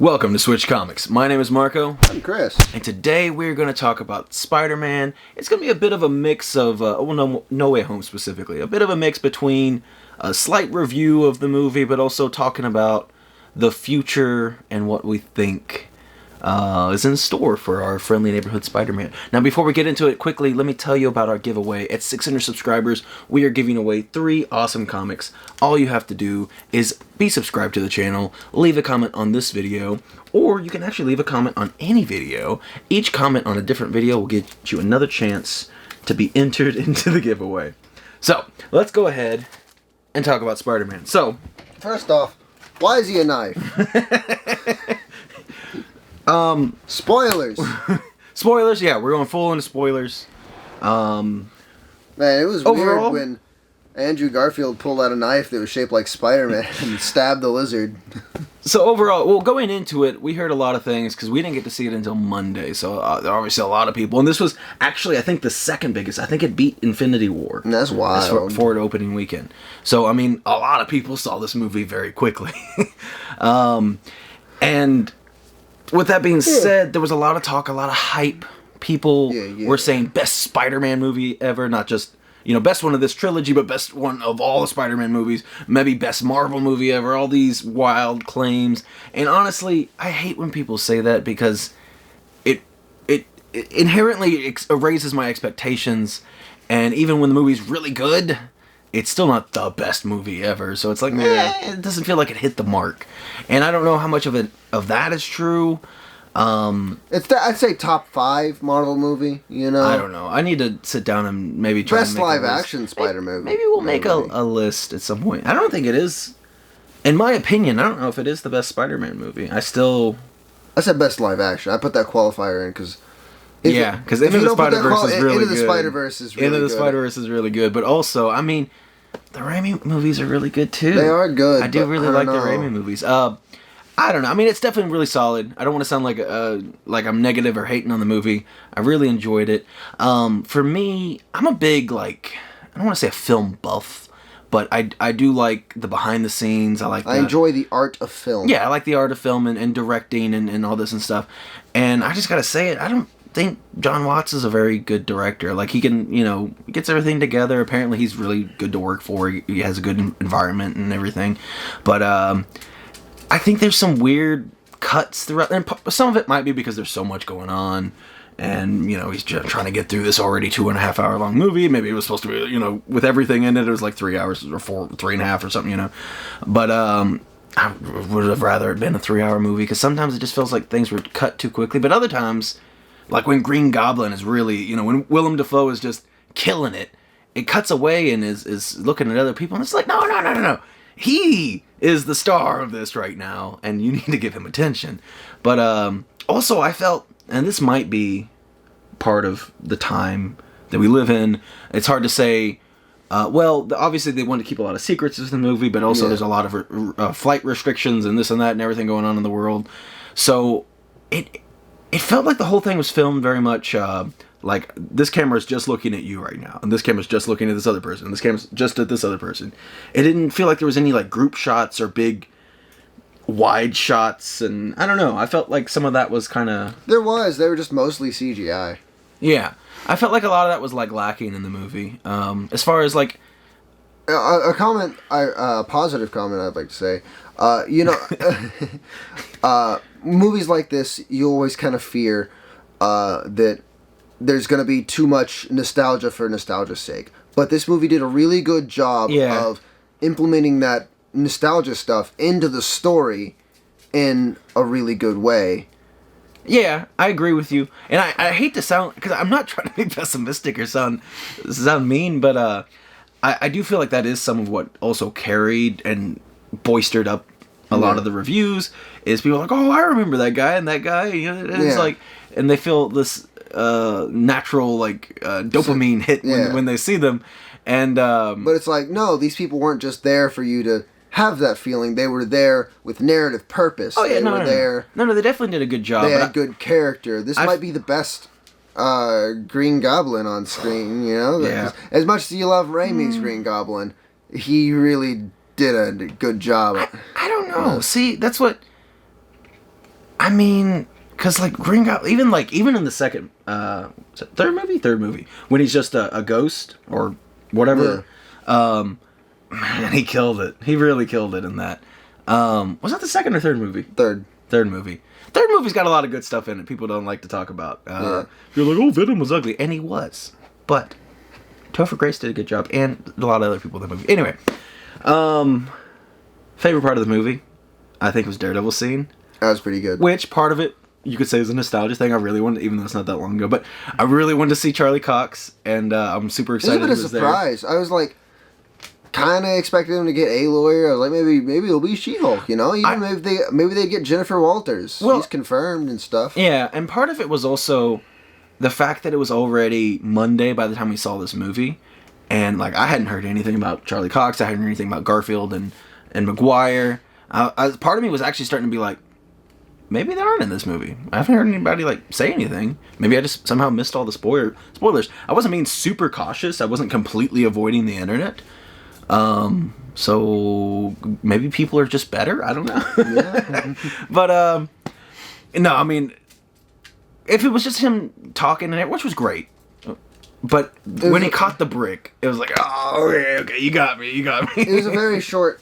Welcome to Switch Comics. My name is Marco. I'm Chris. And today we're going to talk about Spider-Man. It's going to be a bit of a mix of, No Way Home specifically. A bit of a mix between a slight review of the movie, but also talking about the future and what we think is in store for our friendly neighborhood Spider-Man. Now, before we get into it, quickly, let me tell you about our giveaway. At 600 subscribers, we are giving away 3 awesome comics. All you have to do is be subscribed to the channel, leave a comment on this video, or you can actually leave a comment on any video. Each comment on a different video will get you another chance to be entered into the giveaway. So, let's go ahead and talk about Spider-Man. So, first off, why is he a knife? Spoilers. Spoilers, yeah, we're going full into spoilers. Man, it was overall, weird when Andrew Garfield pulled out a knife that was shaped like Spider-Man and stabbed the lizard. So overall, well, going into it, we heard a lot of things because we didn't get to see it until Monday. So there are obviously a lot of people, and this was actually, I think, the second biggest. I think it beat Infinity War. And that's wild. For its opening weekend. So I mean, a lot of people saw this movie very quickly, and with that being said, there was a lot of talk, a lot of hype. People were saying best Spider-Man movie ever, not just, best one of this trilogy, but best one of all the Spider-Man movies, maybe best Marvel movie ever, all these wild claims. And honestly, I hate when people say that because it inherently raises my expectations, and even when the movie's really good, it's still not the best movie ever. So it's like, it doesn't feel like it hit the mark. And I don't know how much of that is true. I'd say top 5 Marvel movie, I don't know. I need to sit down and maybe try best to make live action Spider movie. Maybe we'll make a list at some point. I don't think it is. In my opinion, I don't know if it is the best Spider-Man movie. I said best live action. I put that qualifier in because because Into the Spider-Verse is really good. Into the Spider-Verse is really good. Into the Spider-Verse is really good, but also, I mean, the Raimi movies are really good too. They are good. I do really like the Raimi movies. I don't know. I mean, it's definitely really solid. I don't want to sound like I'm negative or hating on the movie. I really enjoyed it. For me, I'm a big, I don't want to say a film buff, but I do like the behind the scenes. I enjoy the art of film. Yeah, I like the art of film and directing and all this and stuff. And I just got to say it, I don't think John Watts is a very good director. Like, he can, he gets everything together. Apparently, he's really good to work for. He has a good environment and everything. But, I think there's some weird cuts throughout, and some of it might be because there's so much going on, and, he's just trying to get through this already 2.5 hour long movie. Maybe it was supposed to be, with everything in it, it was like 3 hours or 3.5 or something, But, I would have rather it been a 3-hour movie, because sometimes it just feels like things were cut too quickly, but other times, like when Green Goblin is really, when Willem Dafoe is just killing it, it cuts away and is looking at other people, and it's like, no. He is the star of this right now, and you need to give him attention. But also, I felt, and this might be part of the time that we live in, it's hard to say, obviously they want to keep a lot of secrets in the movie, but also there's a lot of flight restrictions and this and that and everything going on in the world. So it felt like the whole thing was filmed very much like, this camera is just looking at you right now, and this camera's just looking at this other person, and this camera's just at this other person. It didn't feel like there was any, group shots or big wide shots, and I don't know, I felt like some of that was kind of... They were just mostly CGI. Yeah, I felt like a lot of that was, lacking in the movie. As far as, a positive comment I'd like to say, movies like this, you always kind of fear that there's going to be too much nostalgia for nostalgia's sake. But this movie did a really good job of implementing that nostalgia stuff into the story in a really good way. Yeah, I agree with you. And I hate to sound... because I'm not trying to be pessimistic or sound mean, but I do feel like that is some of what also carried and boistered up a lot of the reviews, is people like, oh, I remember that guy and that guy. It's like... and they feel this... natural dopamine hit when they see them, and but it's like, no, these people weren't just there for you to have that feeling. They were there with narrative purpose. Oh yeah, they definitely did a good job. They had good character. This might be the best Green Goblin on screen. As much as you love Raimi's Green Goblin, he really did a good job. I don't know. See, that's what I mean, because like Green Goblin, even in the second, third movie, when he's just a ghost or whatever, man, he killed it. He really killed it in that. Was that the second or third movie? Third movie. Third movie's got a lot of good stuff in it. People don't like to talk about. You're like, oh, Venom was ugly, and he was, but Topher Grace did a good job, and a lot of other people in the movie. Anyway, favorite part of the movie, I think, was Daredevil's scene. That was pretty good. Which part of it you could say is a nostalgia thing. I really wanted, even though it's not that long ago, but I really wanted to see Charlie Cox, and I'm super excited. It was a bit of a surprise. There. I was like, kind of expected him to get Aloy. I was like, maybe it'll be She-Hulk. You know, even maybe they get Jennifer Walters. Well, she's confirmed and stuff. Yeah, and part of it was also the fact that it was already Monday by the time we saw this movie, and like I hadn't heard anything about Charlie Cox. I hadn't heard anything about Garfield and Maguire. Part of me was actually starting to be like, maybe they aren't in this movie. I haven't heard anybody like say anything. Maybe I just somehow missed all the spoilers. I wasn't being super cautious. I wasn't completely avoiding the internet. So maybe people are just better. I don't know. Yeah. But no, I mean, if it was just him talking in it, which was great, but when he caught the brick, it was like, oh, okay, you got me. It was a very short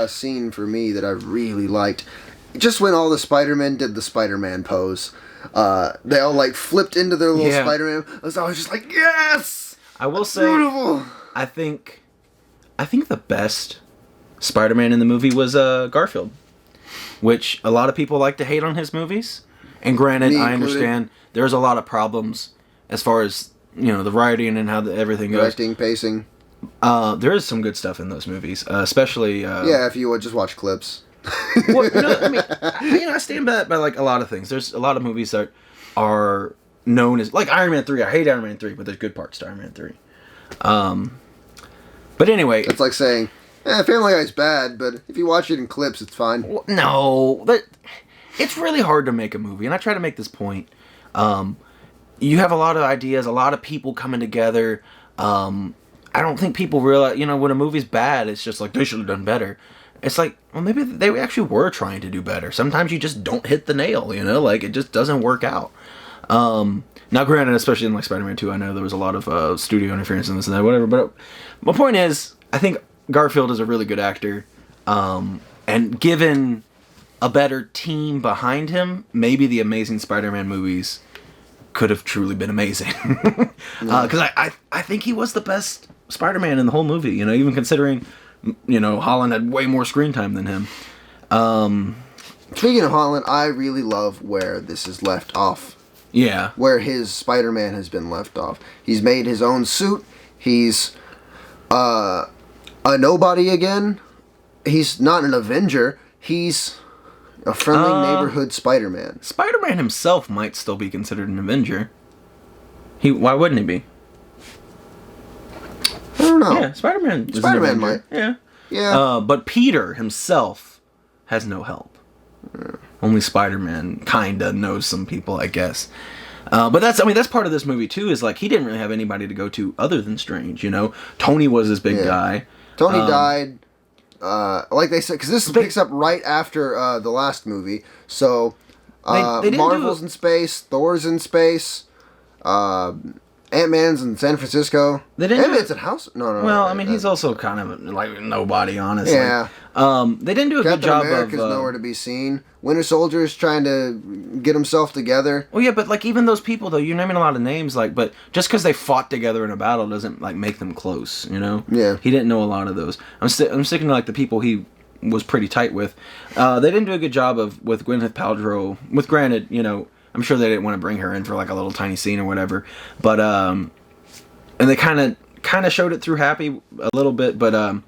scene for me that I really liked. Just when all the Spider-Men did the Spider-Man pose, they all like flipped into their little Spider-Man. I was just like, yes! I will say, beautiful. I think the best Spider-Man in the movie was Garfield, which a lot of people like to hate on his movies. And granted, I understand there's a lot of problems as far as, you know, the writing and how everything goes. Directing, pacing. There is some good stuff in those movies, especially. Yeah, if you would just watch clips. Well, no, I mean, I stand by like a lot of things. There's a lot of movies that are known as like Iron Man 3. I hate Iron Man 3, but there's good parts to Iron Man 3. But anyway, it's like saying, Family Guy's bad, but if you watch it in clips, it's fine. Well, no, but it's really hard to make a movie, and I try to make this point. You have a lot of ideas, a lot of people coming together. I don't think people realize, you know, when a movie's bad, it's just like they should have done better. It's like, well, maybe they actually were trying to do better. Sometimes you just don't hit the nail, you know? Like, it just doesn't work out. Now, granted, especially in, like, Spider-Man 2, I know there was a lot of studio interference in this and that, whatever. But my point is, I think Garfield is a really good actor. And given a better team behind him, maybe the Amazing Spider-Man movies could have truly been amazing. Because I think he was the best Spider-Man in the whole movie, you know, even considering... You know, Holland had way more screen time than him. Speaking of Holland, I really love where this is left off. Yeah. Where his Spider-Man has been left off. He's made his own suit. He's a nobody again. He's not an Avenger. He's a friendly neighborhood Spider-Man. Spider-Man himself might still be considered an Avenger. Why wouldn't he be? I don't know. Yeah, Spider-Man might. Yeah. Yeah. But Peter himself has no help. Only Spider-Man kinda knows some people, I guess. But that's part of this movie too, is like he didn't really have anybody to go to other than Strange, you know? Tony was his big guy. Tony died, like they said, because this picks up right after the last movie. So, they Marvel's in space, Thor's in space, Ant-Man's in San Francisco. Ant-Man's in House? No. Well, I mean, he's also kind of like nobody, honestly. Yeah. They didn't do a good job America's nowhere to be seen. Winter Soldier's trying to get himself together. Well, yeah, but like even those people, though, you're naming a lot of names, like, but just because they fought together in a battle doesn't like make them close, you know? Yeah. He didn't know a lot of those. I'm sticking to like the people he was pretty tight with. They didn't do a good job with Gwyneth Paltrow. With granted, you know, I'm sure they didn't want to bring her in for like a little tiny scene or whatever, but and they kind of showed it through Happy a little bit, but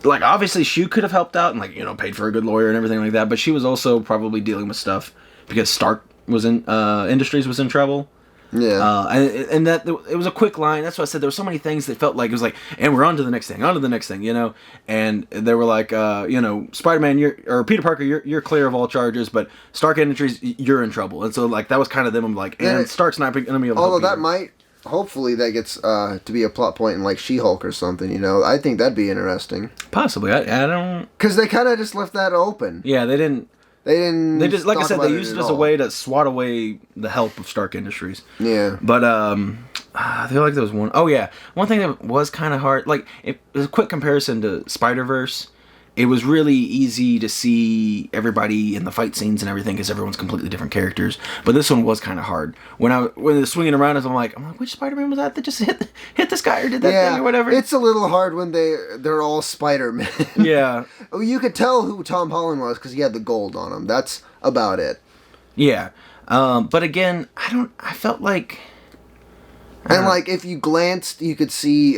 like obviously she could have helped out and like, you know, paid for a good lawyer and everything like that, but she was also probably dealing with stuff because Stark was in Industries was in trouble. Yeah. And that it was a quick line. That's why I said there were so many things that felt like it was like, and we're on to the next thing, you know. And they were like, you know, Spider-Man, or Peter Parker, you're clear of all charges, but Stark Industries, you're in trouble. And so like that was kind of them. I'm like, and Stark's not going to be able to. Although that might, hopefully, that gets to be a plot point in like She-Hulk or something. You know, I think that'd be interesting. Possibly, I don't. Because they kind of just left that open. Yeah, they didn't. They didn't. They just, like I said, they used it as a way to swat away the help of Stark Industries. Yeah. But I feel like there was one. Oh yeah, one thing that was kind of hard. Like, it was a quick comparison to Spider-Verse. It was really easy to see everybody in the fight scenes and everything because everyone's completely different characters. But this one was kind of hard. When they're swinging around, I'm like, which Spider-Man was that just hit this guy or did that thing or whatever? It's a little hard when they're all Spider-Man. Yeah. You could tell who Tom Holland was because he had the gold on him. That's about it. Yeah. But again, I felt like... And like, if you glanced, you could see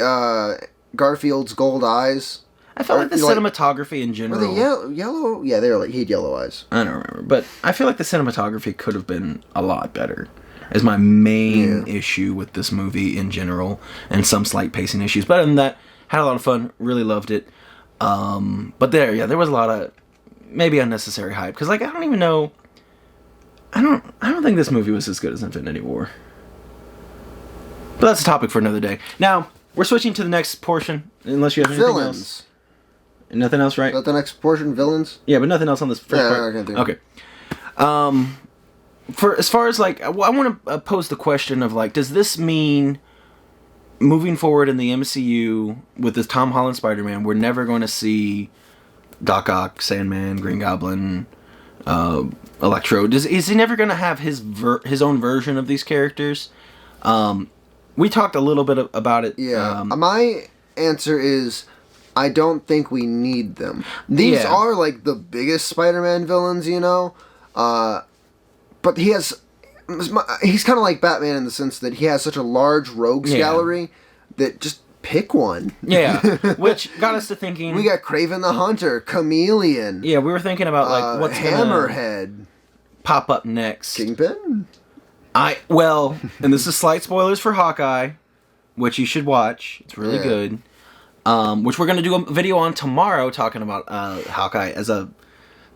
Garfield's gold eyes. I felt like the cinematography in general... Were they yellow? Yeah, he had yellow eyes. I don't remember. But I feel like the cinematography could have been a lot better. Is my main issue with this movie in general. And some slight pacing issues. But other than that, had a lot of fun. Really loved it. But there was a lot of maybe unnecessary hype. Because, like, I don't even know... I don't think this movie was as good as Infinity War. But that's a topic for another day. Now, we're switching to the next portion. Unless you have anything else. Nothing else, right? Is that the next portion, villains? Yeah, but nothing else on this first part. I can't think. Okay. For as far as like, I want to pose the question of like, does this mean moving forward in the MCU with this Tom Holland Spider-Man, we're never going to see Doc Ock, Sandman, Green Goblin, Electro? Is he never going to have his own version of these characters? We talked a little bit about it. Yeah. My answer is, I don't think we need them. These are like the biggest Spider-Man villains, you know? But he's kind of like Batman in the sense that he has such a large rogues gallery that just pick one. Yeah, which got us to thinking... We got Kraven the Hunter, Chameleon. Yeah, we were thinking about like what's Hammerhead. Pop up next. Kingpin? And this is slight spoilers for Hawkeye, which you should watch. It's really good. Which we're going to do a video on tomorrow talking about Hawkeye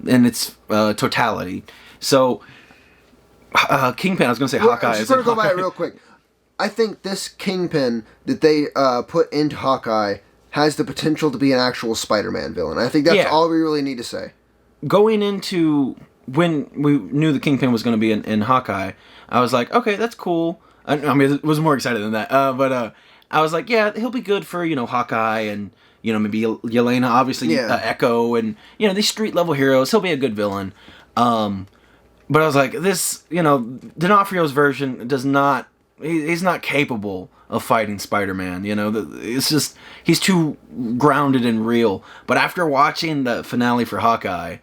in its totality. So, Kingpin, I was going to say Hawkeye. I'm just going to go by it real quick. I think this Kingpin that they put into Hawkeye has the potential to be an actual Spider-Man villain. I think that's all we really need to say. Going into when we knew the Kingpin was going to be in Hawkeye, I was like, okay, that's cool. I mean, it was more excited than that. But I was like, yeah, he'll be good for, Hawkeye and, maybe Yelena, obviously, Echo, and, these street-level heroes. He'll be a good villain. But I was like, this, D'Onofrio's version does not... He's not capable of fighting Spider-Man, It's just... He's too grounded and real. But after watching the finale for Hawkeye,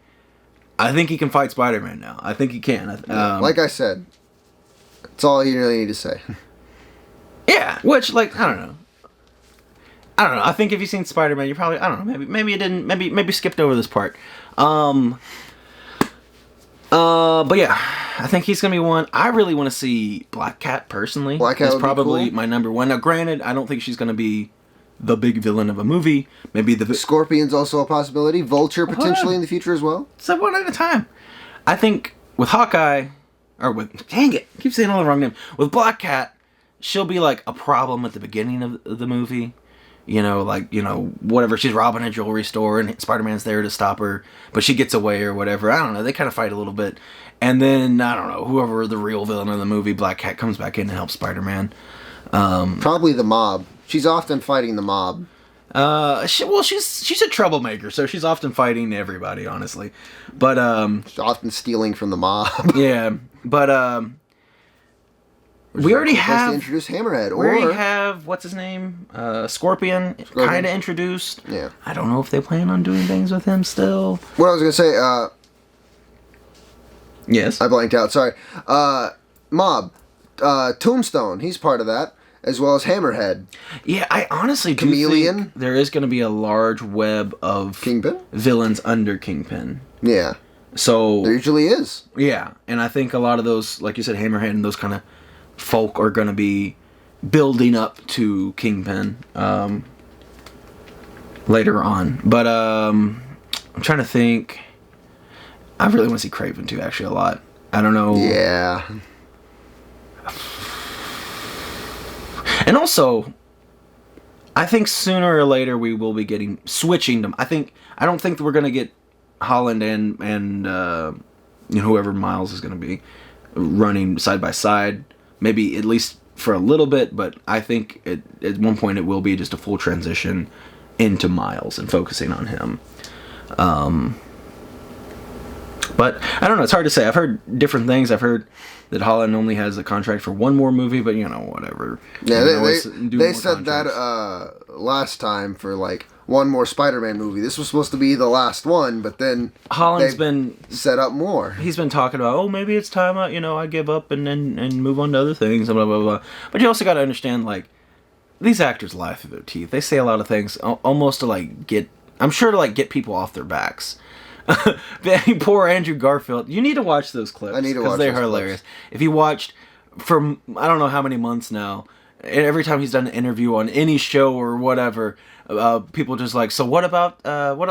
I think he can fight Spider-Man now. I think he can. Like I said, that's all you really need to say. Yeah, which, like, I don't know. I think if you've seen Spider-Man, you probably, I don't know, maybe you didn't, maybe skipped over this part. But yeah, I think he's gonna be one. I really want to see Black Cat personally. Black Cat is probably my number one. Now, granted, I don't think she's gonna be the big villain of a movie. Maybe the Scorpion's also a possibility. Vulture potentially in the future as well. So one at a time. I think with Hawkeye, dang it, I keep saying all the wrong name. With Black Cat, she'll be like a problem at the beginning of the movie. Whatever, she's robbing a jewelry store and Spider-Man's there to stop her, but she gets away or whatever. I don't know, they kind of fight a little bit. And then, I don't know, whoever the real villain of the movie, Black Cat, comes back in and helps Spider-Man. Probably the mob. She's often fighting the mob. She's a troublemaker, so she's often fighting everybody, honestly. But, she's often stealing from the mob. Yeah, but, we already have to introduce Hammerhead. We already have what's his name, Scorpion. Kind of introduced. Yeah. I don't know if they plan on doing things with him still. What I was gonna say. Yes. I blanked out. Sorry. Mob, Tombstone. He's part of that, as well as Hammerhead. Yeah, I honestly do think there is going to be a large web of Kingpin villains under Kingpin. Yeah. So there usually is. Yeah, and I think a lot of those, like you said, Hammerhead and those kind of folk are going to be building up to Kingpin later on. But I'm trying to think. I really want to see Kraven too, actually, a lot. I don't know. Yeah. And also, I think sooner or later we will be switching them. I don't think that we're going to get Holland and whoever Miles is going to be running side by side, maybe at least for a little bit, but I think at one point it will be just a full transition into Miles and focusing on him. But I don't know, it's hard to say. I've heard different things. I've heard that Holland only has a contract for one more movie, but whatever. Yeah, they said that last time for like one more Spider-Man movie. This was supposed to be the last one, but then Holland's been set up more. He's been talking about, maybe it's time I give up and move on to other things, and blah blah blah. But you also got to understand, like, these actors lie through their teeth. They say a lot of things almost to get people off their backs. Poor Andrew Garfield. You need to watch those clips. I need to watch they're hilarious. Clips. If you watched for I don't know how many months now, every time he's done an interview on any show or whatever, people just like, so what about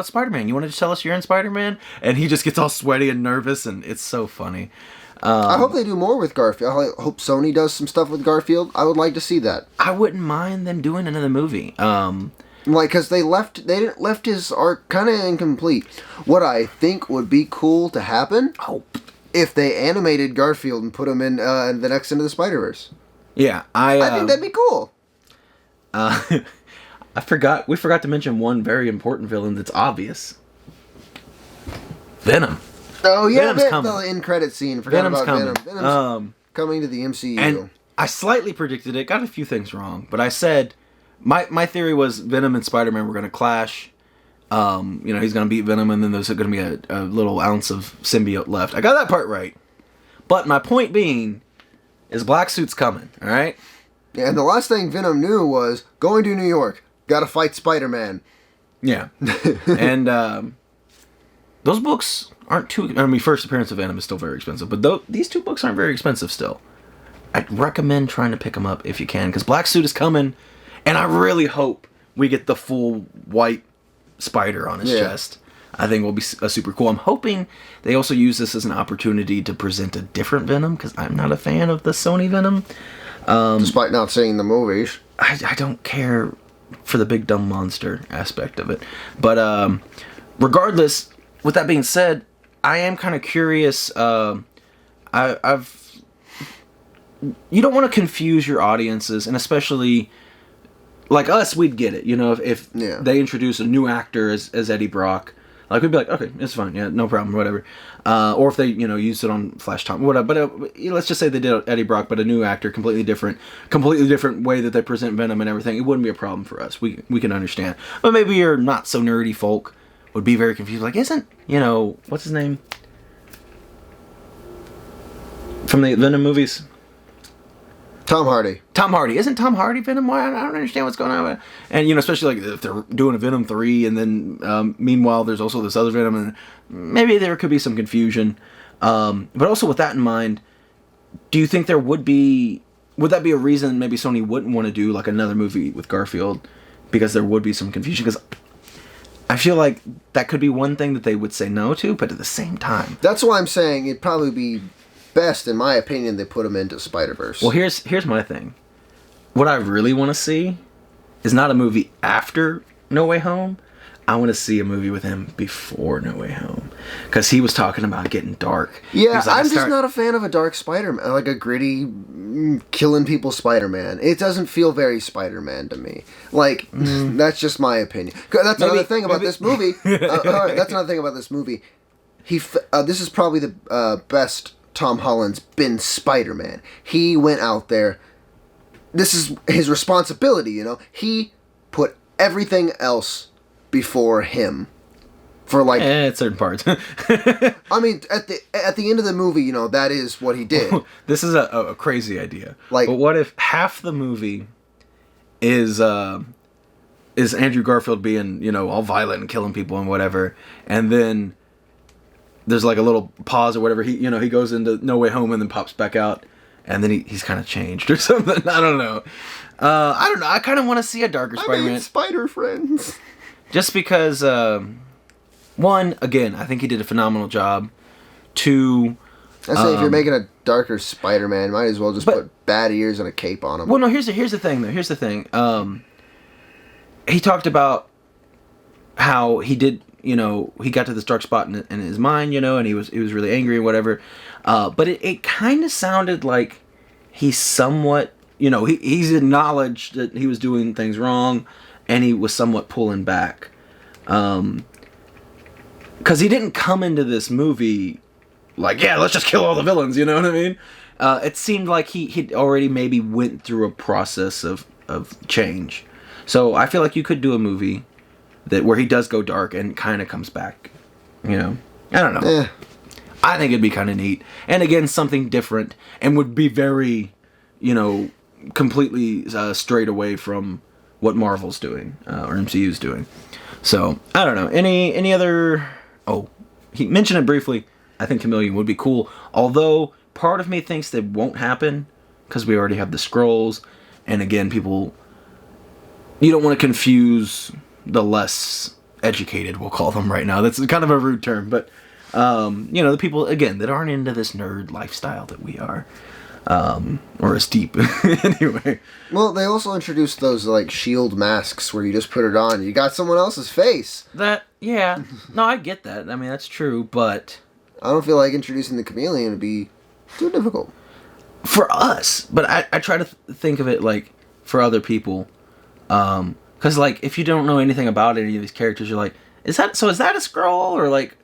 Spider-Man? You want to tell us you're in Spider-Man? And he just gets all sweaty and nervous, and it's so funny. I hope they do more with Garfield. I hope Sony does some stuff with Garfield. I would like to see that. I wouldn't mind them doing another movie. Because they left his arc kind of incomplete. What I think would be cool to happen, if they animated Garfield and put him in the next Into the Spider-Verse. Yeah, I think that'd be cool. We forgot to mention one very important villain that's obvious. Venom. Oh yeah, the end credit scene. Forgot Venom's about coming. Venom. Venom's coming to the MCU. And I slightly predicted it. Got a few things wrong, but I said my theory was Venom and Spider-Man were going to clash. He's going to beat Venom, and then there's going to be a little ounce of symbiote left. I got that part right. But my point being is Black Suit's coming. All right. Yeah, and the last thing Venom knew was going to New York. Got to fight Spider-Man. Yeah. And those books aren't too... first appearance of Venom is still very expensive, but these two books aren't very expensive still. I'd recommend trying to pick them up if you can, because Black Suit is coming, and I really hope we get the full white spider on his chest. I think will be super cool. I'm hoping they also use this as an opportunity to present a different Venom, because I'm not a fan of the Sony Venom. Despite not seeing the movies. I don't care for the big dumb monster aspect of it. But regardless, with that being said, I am kind of curious. You don't want to confuse your audiences, and especially like us, we'd get it. If they introduce a new actor as Eddie Brock, like we'd be like, okay, it's fine, yeah, no problem, whatever. Or if they used it on Flash Tom, whatever. But let's just say they did Eddie Brock, but a new actor, completely different way that they present Venom and everything. It wouldn't be a problem for us. We can understand. But maybe your not so nerdy folk would be very confused. Like, isn't what's his name from the Venom movies? Tom Hardy. Isn't Tom Hardy Venom? Why? I don't understand what's going on. And, especially like if they're doing a Venom 3 and then meanwhile there's also this other Venom, and maybe there could be some confusion. But also with that in mind, do you think would that be a reason maybe Sony wouldn't want to do like another movie with Garfield, because there would be some confusion? Because I feel like that could be one thing that they would say no to, but at the same time. That's why I'm saying it'd probably be best, in my opinion, they put him into Spider-Verse. Well, here's my thing. What I really want to see is not a movie after No Way Home. I want to see a movie with him before No Way Home, because he was talking about getting dark. Yeah, like, I'm just not a fan of a dark Spider-Man, like a gritty, killing people Spider-Man. It doesn't feel very Spider-Man to me. Like, that's just my opinion. That's another thing about this movie. That's another thing about this movie. This is probably the best Tom Holland's been Spider-Man. He went out there. This is his responsibility, He put everything else before him. For like certain parts. I mean, at the end of the movie, that is what he did. This is a crazy idea. But what if half the movie is Andrew Garfield being, all violent and killing people and whatever, and then there's like a little pause or whatever. He goes into No Way Home and then pops back out, and then he's kind of changed or something. I don't know. I kind of want to see a darker Spider-Man. Spider friends. Just because, one, again, I think he did a phenomenal job. Two, I say if you're making a darker Spider-Man, might as well just put bad ears and a cape on him. Well, no, here's the thing, though. Here's the thing. He talked about how he did you know, he got to this dark spot in his mind, you know, and he was really angry or whatever. But it kind of sounded like he's somewhat, you know, he's acknowledged that he was doing things wrong, and he was somewhat pulling back. Because he didn't come into this movie like, yeah, let's just kill all the villains, you know what I mean? It seemed like he'd already maybe went through a process of change. So I feel like you could do a movie where he does go dark and kind of comes back, you know? I don't know. I think it'd be kind of neat. And again, something different, and would be very, you know, completely straight away from what Marvel's doing, or MCU's doing. So, I don't know. Any other... Oh, he mentioned it briefly. I think Chameleon would be cool. Although, part of me thinks that won't happen, because we already have the Skrulls. And again, people... You don't want to confuse the less educated, we'll call them right now. That's kind of a rude term, but... you know, the people, again, that aren't into this nerd lifestyle that we are. Or as deep. Anyway. Well, they also introduced those, like, shield masks where you just put it on. You got someone else's face. Yeah. No, I get that. I mean, that's true, but... I don't feel like introducing the Chameleon would be too difficult. For us. But I try to think of it, like, for other people. Because, like, if you don't know anything about any of these characters, you're like, is that a Skrull? Or, like...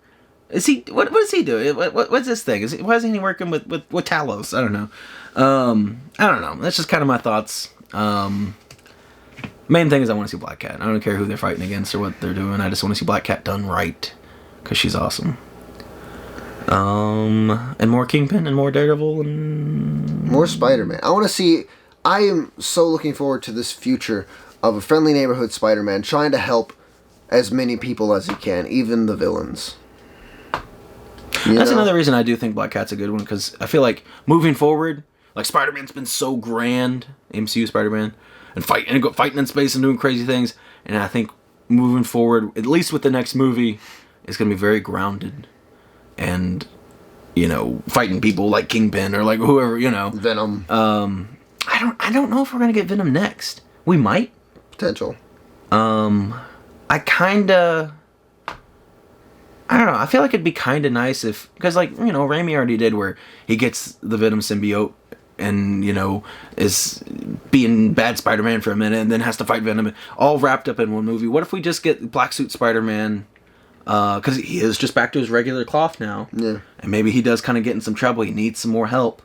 Is he? What does he do? What's this thing? Why isn't he working with Talos? I don't know. I don't know. That's just kind of my thoughts. Main thing is I want to see Black Cat. I don't care who they're fighting against or what they're doing. I just want to see Black Cat done right, because she's awesome. And more Kingpin and more Daredevil and more Spider-Man. I want to see. I am so looking forward to this future of a friendly neighborhood Spider-Man trying to help as many people as he can, even the villains. That's another reason I do think Black Cat's a good one, because I feel like moving forward, like Spider-Man's been so grand, MCU Spider-Man, and fighting in space and doing crazy things, and I think moving forward, at least with the next movie, it's going to be very grounded, and, you know, fighting people like Kingpin or like whoever, you know. Venom. I don't know if we're going to get Venom next. We might. Potential. I don't know. I feel like it'd be kind of nice if... Because, like, you know, Raimi already did where he gets the Venom symbiote and, you know, is being bad Spider-Man for a minute and then has to fight Venom, all wrapped up in one movie. What if we just get Black Suit Spider-Man... Because he is just back to his regular cloth now. Yeah. And maybe he does kind of get in some trouble. He needs some more help.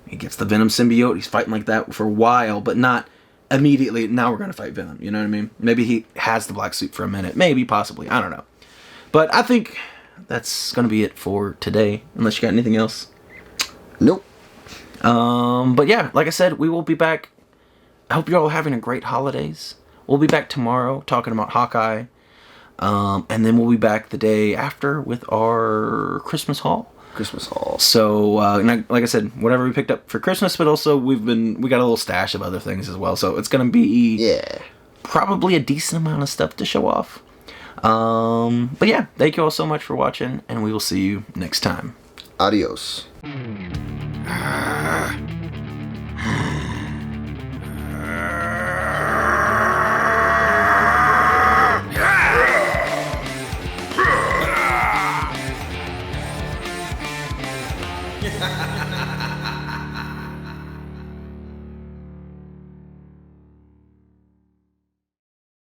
He gets the Venom symbiote. He's fighting like that for a while, but not immediately. Now we're going to fight Venom. You know what I mean? Maybe he has the black suit for a minute. Maybe, possibly. I don't know. But I think that's going to be it for today, unless you got anything else. Nope. But yeah, like I said, we will be back. I hope you're all having a great holidays. We'll be back tomorrow talking about Hawkeye. And then we'll be back the day after with our Christmas haul. So, like I said, whatever we picked up for Christmas, but also we got a little stash of other things as well. So it's going to be probably a decent amount of stuff to show off. But yeah, thank you all so much for watching, and we will see you next time. Adios.